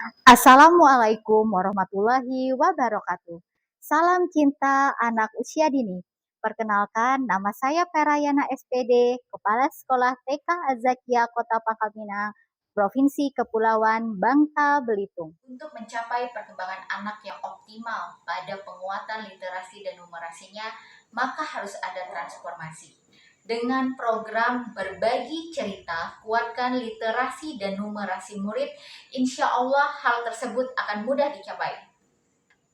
Assalamualaikum warahmatullahi wabarakatuh. Salam cinta anak usia dini. Perkenalkan, nama saya Perayana SPD, Kepala Sekolah TK Azakia Kota Pangkalpinang, Provinsi Kepulauan Bangka Belitung. Untuk mencapai perkembangan anak yang optimal pada penguatan literasi dan numerasinya, maka harus ada transformasi. Dengan program berbagi cerita, kuatkan literasi dan numerasi murid, insya Allah hal tersebut akan mudah dicapai.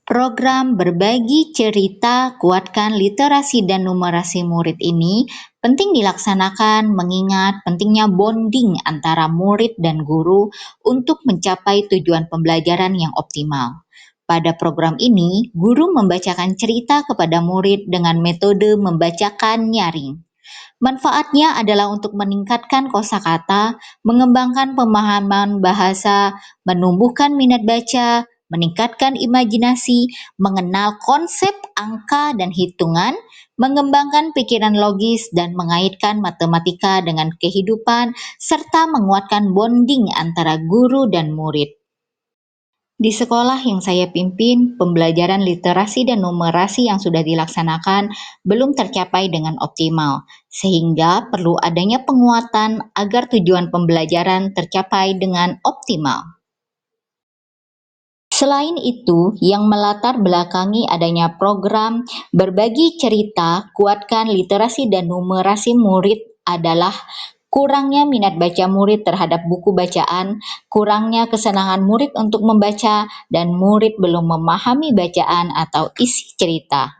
Program berbagi cerita, kuatkan literasi dan numerasi murid ini penting dilaksanakan mengingat pentingnya bonding antara murid dan guru untuk mencapai tujuan pembelajaran yang optimal. Pada program ini, guru membacakan cerita kepada murid dengan metode membacakan nyaring. Manfaatnya adalah untuk meningkatkan kosakata, mengembangkan pemahaman bahasa, menumbuhkan minat baca, meningkatkan imajinasi, mengenal konsep angka dan hitungan, mengembangkan pikiran logis dan mengaitkan matematika dengan kehidupan, serta menguatkan bonding antara guru dan murid. Di sekolah yang saya pimpin, pembelajaran literasi dan numerasi yang sudah dilaksanakan belum tercapai dengan optimal, sehingga perlu adanya penguatan agar tujuan pembelajaran tercapai dengan optimal. Selain itu, yang melatar belakangi adanya program berbagi cerita, kuatkan literasi dan numerasi murid adalah kurangnya minat baca murid terhadap buku bacaan, kurangnya kesenangan murid untuk membaca, dan murid belum memahami bacaan atau isi cerita.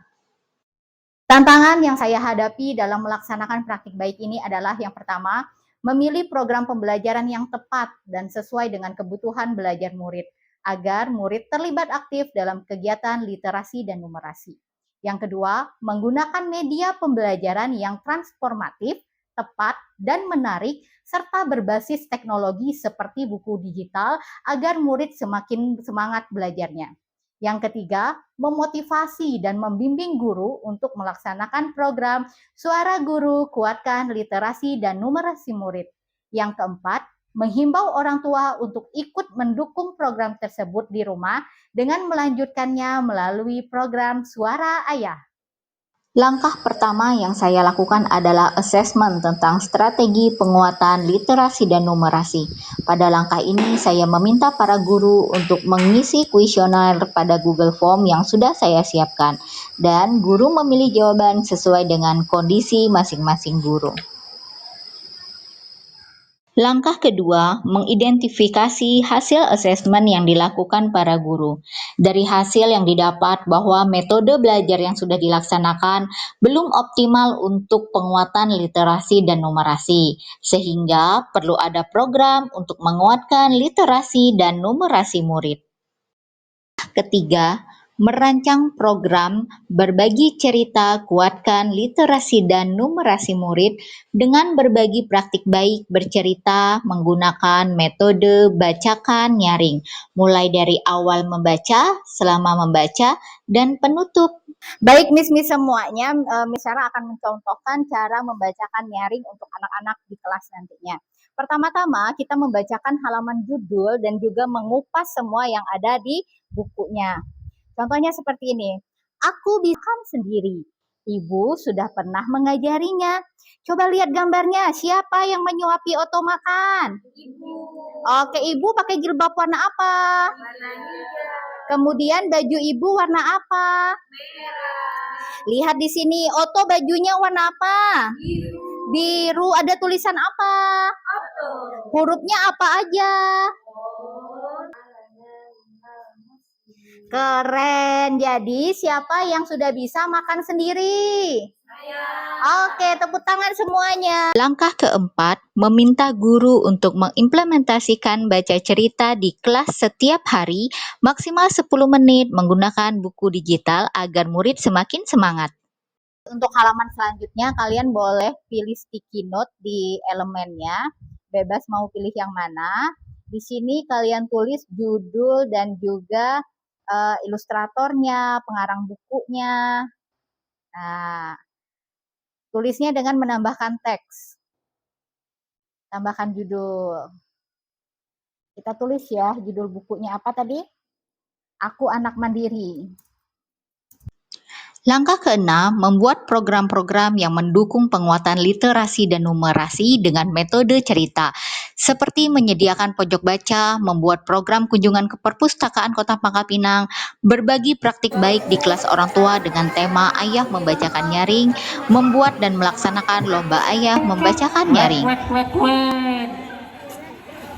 Tantangan yang saya hadapi dalam melaksanakan praktik baik ini adalah yang pertama, memilih program pembelajaran yang tepat dan sesuai dengan kebutuhan belajar murid, agar murid terlibat aktif dalam kegiatan literasi dan numerasi. Yang kedua, menggunakan media pembelajaran yang transformatif, tepat, dan menarik, serta berbasis teknologi seperti buku digital agar murid semakin semangat belajarnya. Yang ketiga, memotivasi dan membimbing guru untuk melaksanakan program Suara Guru Kuatkan Literasi dan Numerasi Murid. Yang keempat, menghimbau orang tua untuk ikut mendukung program tersebut di rumah dengan melanjutkannya melalui program Suara Ayah. Langkah pertama yang saya lakukan adalah asesmen tentang strategi penguatan literasi dan numerasi. Pada langkah ini, saya meminta para guru untuk mengisi kuesioner pada Google Form yang sudah saya siapkan, dan guru memilih jawaban sesuai dengan kondisi masing-masing guru. Langkah kedua, mengidentifikasi hasil asesmen yang dilakukan para guru. Dari hasil yang didapat bahwa metode belajar yang sudah dilaksanakan belum optimal untuk penguatan literasi dan numerasi, sehingga perlu ada program untuk menguatkan literasi dan numerasi murid. Ketiga, merancang program berbagi cerita kuatkan literasi dan numerasi murid dengan berbagi praktik baik bercerita menggunakan metode bacakan nyaring, mulai dari awal membaca, selama membaca, dan penutup. Baik Miss semuanya, Miss Sarah akan mencontohkan cara membacakan nyaring untuk anak-anak di kelas nantinya. Pertama-tama kita membacakan halaman judul dan juga mengupas semua yang ada di bukunya. Contohnya seperti ini. Aku bisa sendiri. Ibu sudah pernah mengajarinya. Coba lihat gambarnya. Siapa yang menyuapi Oto makan? Ibu. Oke, ibu pakai jilbab warna apa? Warna hijau. Kemudian baju ibu warna apa? Merah. Lihat di sini, Oto bajunya warna apa? Biru. Biru. Ada tulisan apa? Oto. Hurufnya apa aja? Keren. Jadi siapa yang sudah bisa makan sendiri? Saya. Oke, tepuk tangan semuanya. Langkah keempat, meminta guru untuk mengimplementasikan baca cerita di kelas setiap hari maksimal 10 menit menggunakan buku digital agar murid semakin semangat. Untuk halaman selanjutnya, kalian boleh pilih sticky note di elemennya. Bebas mau pilih yang mana. Di sini kalian tulis judul dan juga ilustratornya, pengarang bukunya. Nah, tulisnya dengan menambahkan teks. Tambahkan judul. Kita tulis ya, judul bukunya apa tadi? Aku Anak Mandiri. Langkah keenam, membuat program-program yang mendukung penguatan literasi dan numerasi dengan metode cerita, seperti menyediakan pojok baca, membuat program kunjungan ke perpustakaan Kota Pangkal Pinang, berbagi praktik baik di kelas orang tua dengan tema Ayah Membacakan Nyaring, membuat dan melaksanakan lomba Ayah Membacakan Nyaring.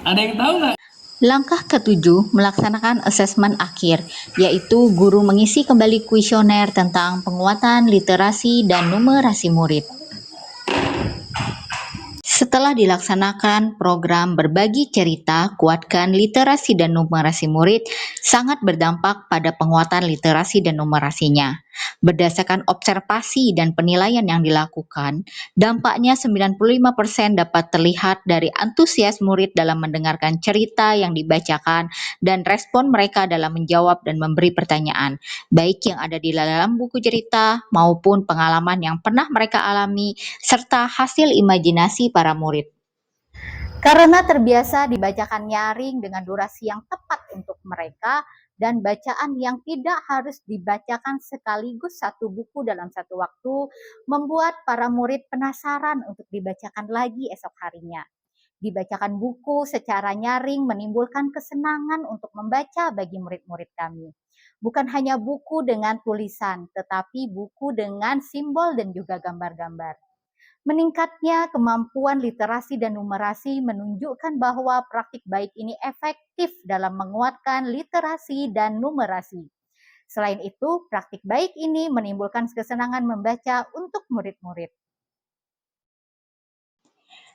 Ada yang tahu nggak? Langkah ketujuh, melaksanakan asesmen akhir, yaitu guru mengisi kembali kuesioner tentang penguatan literasi dan numerasi murid. Setelah dilaksanakan program berbagi cerita, kuatkan literasi dan numerasi murid sangat berdampak pada penguatan literasi dan numerasinya. Berdasarkan observasi dan penilaian yang dilakukan, dampaknya 95% dapat terlihat dari antusias murid dalam mendengarkan cerita yang dibacakan dan respon mereka dalam menjawab dan memberi pertanyaan, baik yang ada di dalam buku cerita maupun pengalaman yang pernah mereka alami serta hasil imajinasi para murid. Karena terbiasa dibacakan nyaring dengan durasi yang tepat untuk mereka dan bacaan yang tidak harus dibacakan sekaligus satu buku dalam satu waktu, membuat para murid penasaran untuk dibacakan lagi esok harinya. Dibacakan buku secara nyaring menimbulkan kesenangan untuk membaca bagi murid-murid kami. Bukan hanya buku dengan tulisan, tetapi buku dengan simbol dan juga gambar-gambar. Meningkatnya kemampuan literasi dan numerasi menunjukkan bahwa praktik baik ini efektif dalam menguatkan literasi dan numerasi. Selain itu, praktik baik ini menimbulkan kesenangan membaca untuk murid-murid.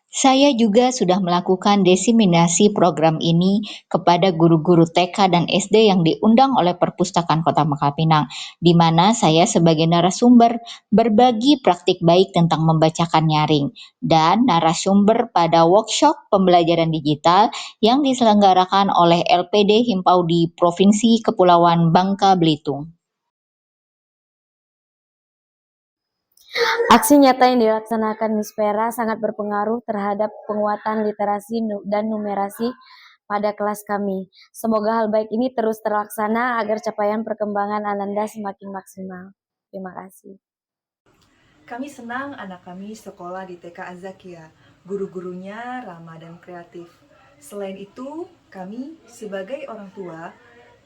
Saya juga sudah melakukan diseminasi program ini kepada guru-guru TK dan SD yang diundang oleh Perpustakaan Kota Pangkal Pinang, di mana saya sebagai narasumber berbagi praktik baik tentang membacakan nyaring dan narasumber pada workshop pembelajaran digital yang diselenggarakan oleh LPD Himpau di Provinsi Kepulauan Bangka Belitung. Aksi nyata yang dilaksanakan Miss Vera sangat berpengaruh terhadap penguatan literasi dan numerasi pada kelas kami. Semoga hal baik ini terus terlaksana agar capaian perkembangan Ananda semakin maksimal. Terima kasih. Kami senang anak kami sekolah di TK Azakia. Guru-gurunya ramah dan kreatif. Selain itu, kami sebagai orang tua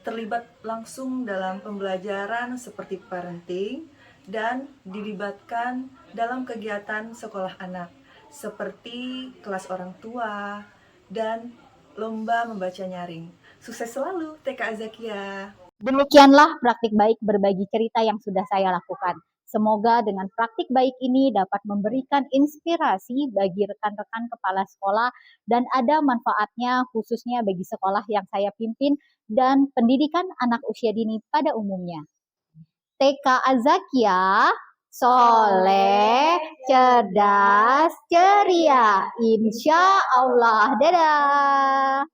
terlibat langsung dalam pembelajaran seperti parenting dan dilibatkan dalam kegiatan sekolah anak seperti kelas orang tua dan lomba membaca nyaring. Sukses selalu TK Azakia. Demikianlah praktik baik berbagi cerita yang sudah saya lakukan. Semoga dengan praktik baik ini dapat memberikan inspirasi bagi rekan-rekan kepala sekolah dan ada manfaatnya khususnya bagi sekolah yang saya pimpin dan pendidikan anak usia dini pada umumnya. TK Azakia, soleh, cerdas, ceria. Insya Allah. Dadah.